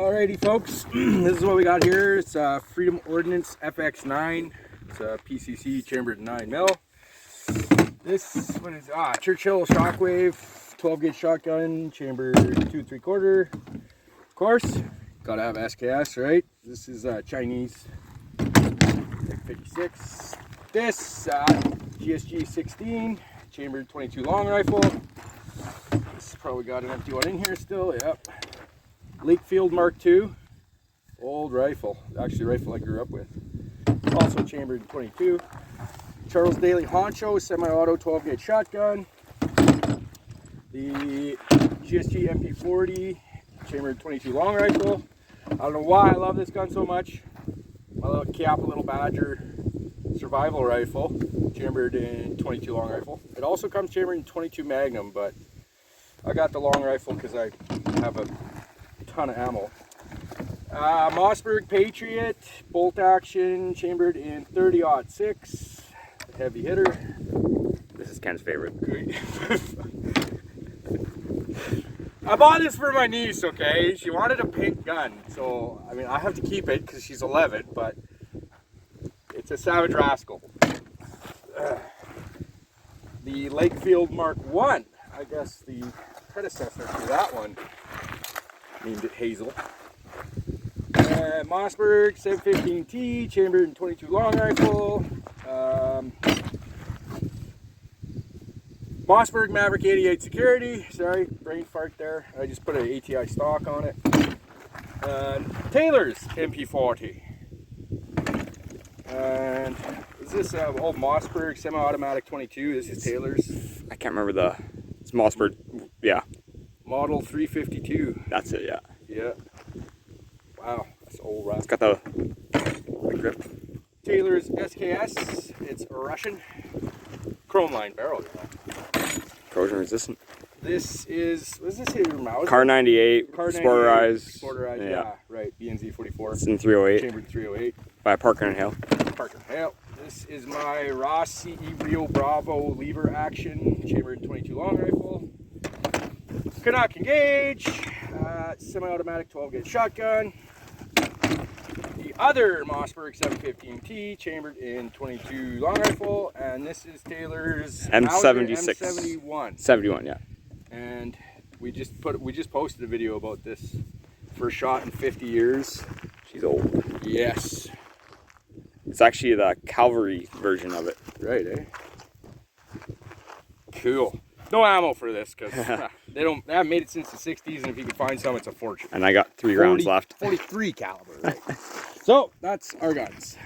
Alrighty folks, this is what we got here. It's a Freedom Ordnance FX9. It's a PCC chambered 9mm. This one is Churchill Shockwave 12 gauge shotgun, chambered 2 3/4. Of course, gotta have SKS, right? This is Chinese 56. This GSG 16 chambered 22 long rifle. This probably got an empty one in here still. Yep. Lakefield Mark II, old rifle, actually a rifle I grew up with. Also chambered 22. Charles Daly Honcho semi-auto 12 gauge shotgun. The GSG MP40 chambered 22 long rifle. I don't know why I love this gun so much. My little Chiappa Little Badger survival rifle, chambered in 22 long rifle. It also comes chambered in 22 Magnum, but I got the long rifle because I have a ton of ammo. Mossberg Patriot bolt action chambered in 30-06, heavy hitter. This is Ken's favorite. I bought this for my niece, okay? She wanted a pink gun, so I mean I have to keep it because she's 11, but it's a Savage Rascal. The Lakefield Mark I, I guess the predecessor to that one, named it Hazel. Mossberg 715T, chambered in 22 long rifle. Mossberg Maverick 88 security. Sorry, brain fart there. I just put an ATI stock on it. Taylor's MP40. And is this old Mossberg semi-automatic 22? This is Taylor's. I can't remember the. It's Mossberg. Yeah. Model 352. That's it. Yeah. Yeah. Wow, that's old rock. It's got the grip. Taylor's SKS. It's a Russian chrome line barrel. Corrosion resistant. This is, what is this here? Mauser? Car 98. Car 98. Sporterized. Sporterized, yeah, right. BNZ 44. It's in 308. Chambered 308. By Parker and Hale. Parker Hale. This is my Ross CE Rio Bravo lever action, chambered 22 long rifle. Canuck Engage, semi-automatic 12 gauge shotgun. The other Mossberg 715T, chambered in 22 long rifle, and this is Taylor's M76. M71. 71, yeah. And we just posted a video about this. First shot in 50 years. She's old. Yes. It's actually the cavalry version of it. Right, eh? Cool. No ammo for this because they haven't made it since the 60s, and if you can find some, it's a fortune. And I got 3 rounds left. 43 caliber. Right? So that's our guns.